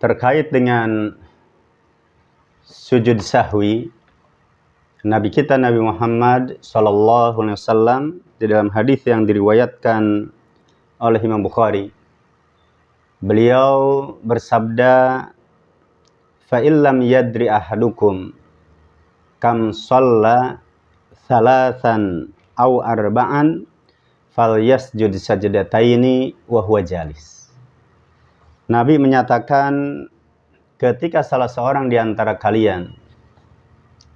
terkait dengan sujud sahwi, Nabi kita Nabi Muhammad SAW di dalam hadis yang diriwayatkan oleh Imam Bukhari, beliau bersabda, fa illam yadri ahadukum kam shalla thalathan aw arba'an falyasjud sajdataini wa huwa jalis. Nabi menyatakan, ketika salah seorang di antara kalian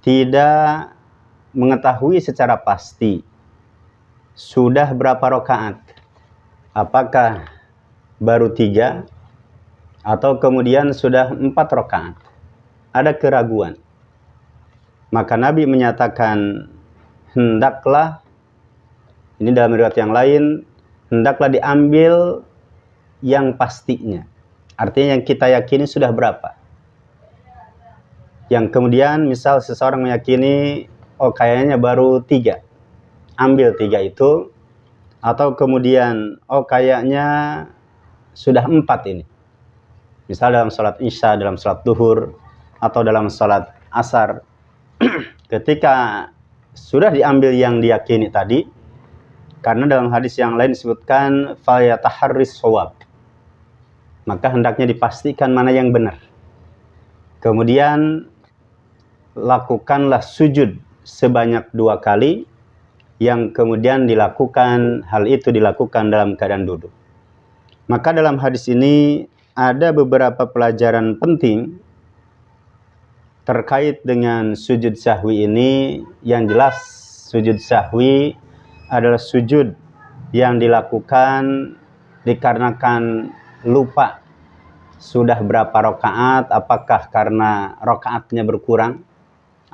tidak mengetahui secara pasti sudah berapa rakaat, apakah baru 3 atau kemudian sudah 4 rakaat, ada keraguan, maka Nabi menyatakan, hendaklah, ini dalam riwayat yang lain, hendaklah diambil yang pastinya. Artinya yang kita yakini sudah berapa. Yang kemudian misal seseorang meyakini, oh kayaknya baru 3. Ambil 3 itu. Atau kemudian, oh kayaknya sudah 4 ini. Misal dalam sholat isya, dalam sholat duhur, atau dalam sholat asar. Ketika sudah diambil yang diyakini tadi, karena dalam hadis yang lain disebutkan, falyataharris shawab, maka hendaknya dipastikan mana yang benar. Kemudian lakukanlah sujud sebanyak 2 kali, yang kemudian hal itu dilakukan dalam keadaan duduk. Maka dalam hadis ini ada beberapa pelajaran penting terkait dengan sujud sahwi ini. Yang jelas sujud sahwi adalah sujud yang dilakukan dikarenakan lupa sudah berapa rakaat, apakah karena rakaatnya berkurang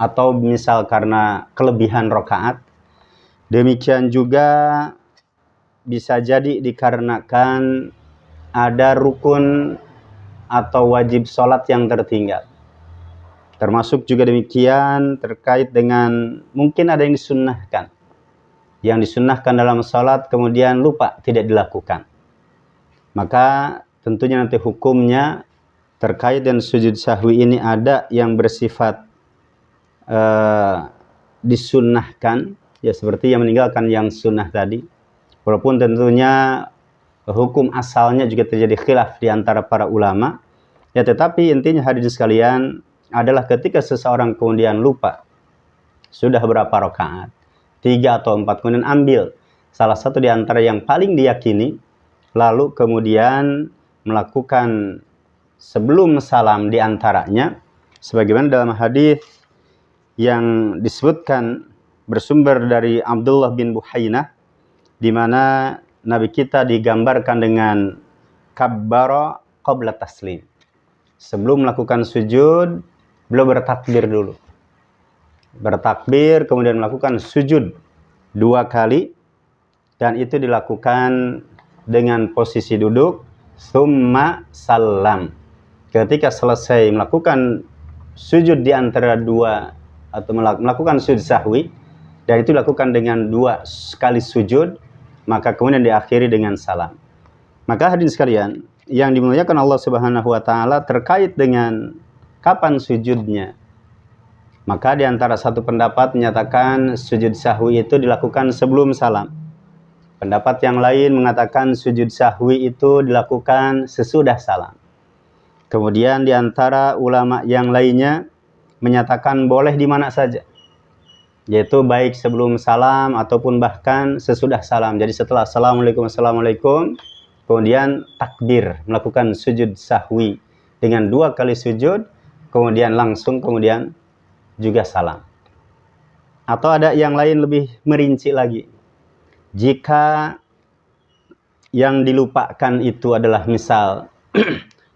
atau misal karena kelebihan rakaat. Demikian juga bisa jadi dikarenakan ada rukun atau wajib sholat yang tertinggal. Termasuk juga demikian terkait dengan mungkin ada yang disunnahkan. Yang disunnahkan dalam sholat kemudian lupa tidak dilakukan. Maka tentunya nanti hukumnya terkait dengan sujud sahwi ini ada yang bersifat disunnahkan, ya seperti yang meninggalkan yang sunnah tadi. Walaupun tentunya hukum asalnya juga terjadi khilaf di antara para ulama. Ya tetapi intinya hadirin sekalian adalah ketika seseorang kemudian lupa sudah berapa rakaat, 3 atau 4, kemudian ambil salah satu di antara yang paling diyakini, lalu kemudian melakukan sebelum salam di antaranya, sebagaimana dalam hadis yang disebutkan bersumber dari Abdullah bin Buhainah, di mana Nabi kita digambarkan dengan kabbara qabla taslim. Sebelum melakukan sujud, beliau bertakbir dulu. Bertakbir, kemudian melakukan sujud 2 kali, dan itu dilakukan dengan posisi duduk, summa salam. Ketika selesai melakukan sujud di antara 2 atau melakukan sujud sahwi, dan itu dilakukan dengan 2 kali sujud, maka kemudian diakhiri dengan salam. Maka hadirin sekalian yang dimuliakan Allah Subhanahu wa taala, terkait dengan kapan sujudnya, maka di antara satu pendapat menyatakan sujud sahwi itu dilakukan sebelum salam. Pendapat yang lain mengatakan sujud sahwi itu dilakukan sesudah salam. Kemudian di antara ulama yang lainnya menyatakan boleh di mana saja, yaitu baik sebelum salam ataupun bahkan sesudah salam. Jadi setelah assalamualaikum, kemudian takbir, melakukan sujud sahwi dengan 2 kali sujud, kemudian juga salam. Atau ada yang lain lebih merinci lagi. Jika yang dilupakan itu adalah misal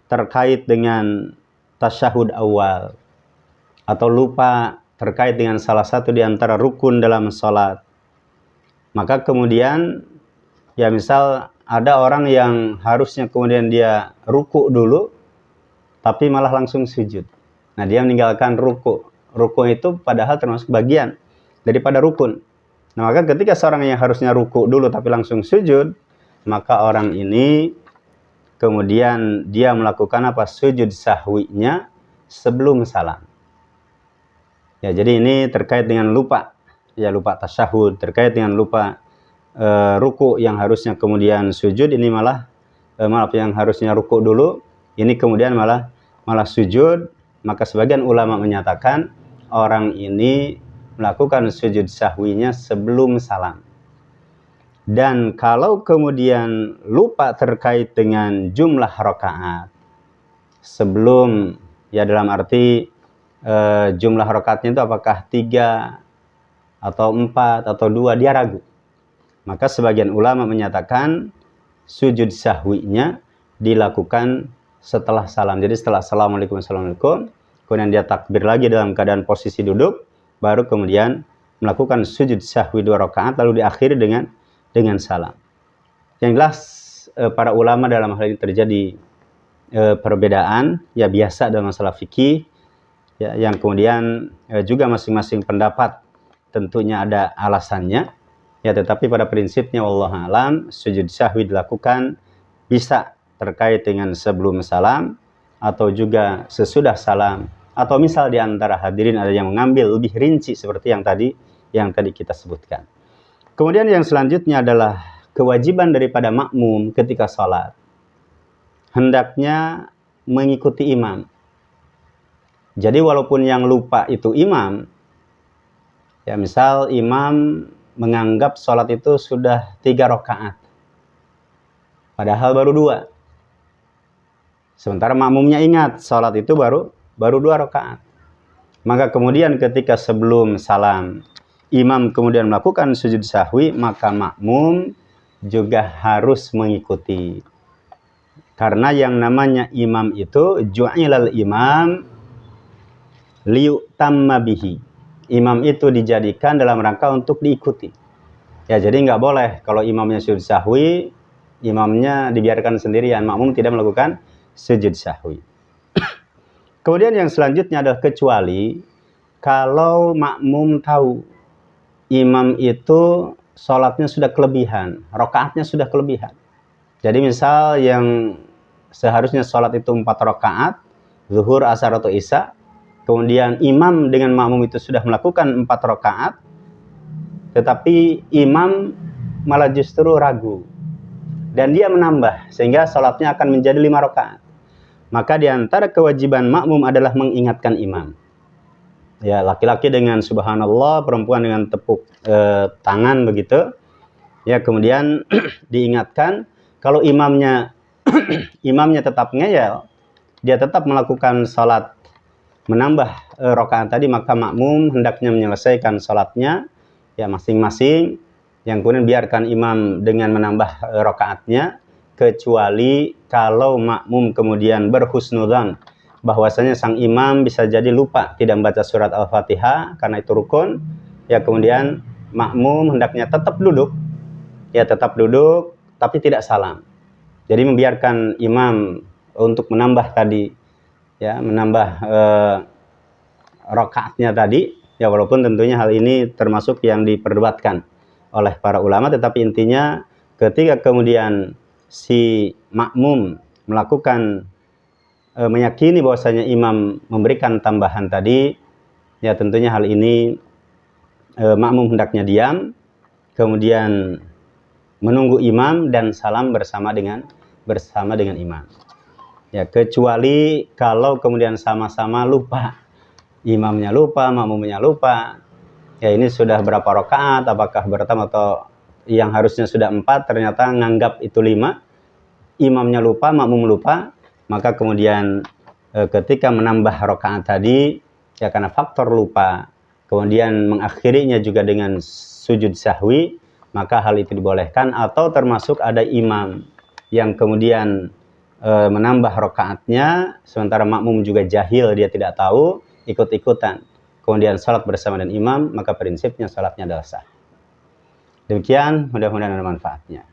terkait dengan tasyahud awal, atau lupa terkait dengan salah satu di antara rukun dalam sholat, maka kemudian ya misal ada orang yang harusnya kemudian dia ruku dulu tapi malah langsung sujud. Nah, dia meninggalkan ruku. Ruku itu padahal termasuk bagian daripada rukun. Nah, maka ketika seorang yang harusnya ruku dulu tapi langsung sujud, maka orang ini kemudian dia melakukan apa? Sujud sahwinya sebelum salam. Ya, jadi ini terkait dengan lupa. Ya, lupa tasyahud, terkait dengan lupa ruku yang harusnya kemudian sujud, ini malah maaf, yang harusnya ruku dulu, ini kemudian malah sujud. Maka sebagian ulama menyatakan orang ini melakukan sujud sahwinya sebelum salam. Dan kalau kemudian lupa terkait dengan jumlah rakaat sebelum, ya dalam arti jumlah rakaatnya itu apakah 3 atau 4 atau 2, dia ragu. Maka sebagian ulama menyatakan sujud sahwinya dilakukan setelah salam. Jadi setelah assalamualaikum, assalamualaikum, kemudian dia takbir lagi dalam keadaan posisi duduk, baru kemudian melakukan sujud sahwi 2 rakaat, lalu diakhiri dengan salam. Yang jelas para ulama dalam hal ini terjadi perbedaan, ya biasa dalam masalah fikih, ya, yang kemudian juga masing-masing pendapat tentunya ada alasannya. Ya, tetapi pada prinsipnya wallahu alam, sujud sahwi dilakukan bisa terkait dengan sebelum salam atau juga sesudah salam, atau misal di antara hadirin ada yang mengambil lebih rinci seperti yang tadi kita sebutkan. Kemudian yang selanjutnya adalah kewajiban daripada makmum ketika sholat. Hendaknya mengikuti imam. Jadi walaupun yang lupa itu imam, ya misal imam menganggap sholat itu sudah 3 rakaat, padahal baru 2. Sementara makmumnya ingat sholat itu baru 2 rakaat. Maka kemudian ketika sebelum salam imam kemudian melakukan sujud sahwi, maka makmum juga harus mengikuti. Karena yang namanya imam itu ju'ilal imam liyutamma bihi. Imam itu dijadikan dalam rangka untuk diikuti. Ya, jadi nggak boleh kalau imamnya sujud sahwi, imamnya dibiarkan sendirian, makmum tidak melakukan sujud sahwi. Kemudian yang selanjutnya adalah kecuali kalau makmum tahu imam itu sholatnya sudah kelebihan, rakaatnya sudah kelebihan. Jadi misal yang seharusnya sholat itu 4 rakaat, zuhur, asar, atau isya, kemudian imam dengan makmum itu sudah melakukan 4 rakaat, tetapi imam malah justru ragu dan dia menambah sehingga sholatnya akan menjadi 5 rakaat. Maka di antara kewajiban makmum adalah mengingatkan imam. Ya, laki-laki dengan subhanallah, perempuan dengan tepuk tangan begitu. Ya, kemudian diingatkan kalau imamnya tetap ngeyel, dia tetap melakukan sholat menambah rakaat tadi, maka makmum hendaknya menyelesaikan sholatnya ya masing-masing, yang kemudian biarkan imam dengan menambah rakaatnya, kecuali kalau makmum kemudian berhusnudzan bahwasanya sang imam bisa jadi lupa tidak membaca surat Al-Fatihah karena itu rukun, ya kemudian makmum hendaknya tetap duduk tapi tidak salam. Jadi membiarkan imam untuk menambah tadi, ya menambah rakaatnya tadi, ya walaupun tentunya hal ini termasuk yang diperdebatkan oleh para ulama, tetapi intinya ketika kemudian si makmum melakukan meyakini bahwasanya imam memberikan tambahan tadi, ya tentunya hal ini makmum hendaknya diam, kemudian menunggu imam dan salam bersama dengan imam. Ya, kecuali kalau kemudian sama-sama lupa, imamnya lupa, makmumnya lupa. Ya, ini sudah berapa rakaat, apakah bertam atau yang harusnya sudah 4 ternyata nganggap itu 5, imamnya lupa, makmum lupa, maka kemudian ketika menambah rakaat tadi, ya karena faktor lupa, kemudian mengakhirinya juga dengan sujud sahwi, maka hal itu dibolehkan. Atau termasuk ada imam yang kemudian menambah rakaatnya, sementara makmum juga jahil, dia tidak tahu, ikut-ikutan, kemudian salat bersama dengan imam, maka prinsipnya salatnya adalah sah. Demikian, mudah-mudahan ada manfaatnya.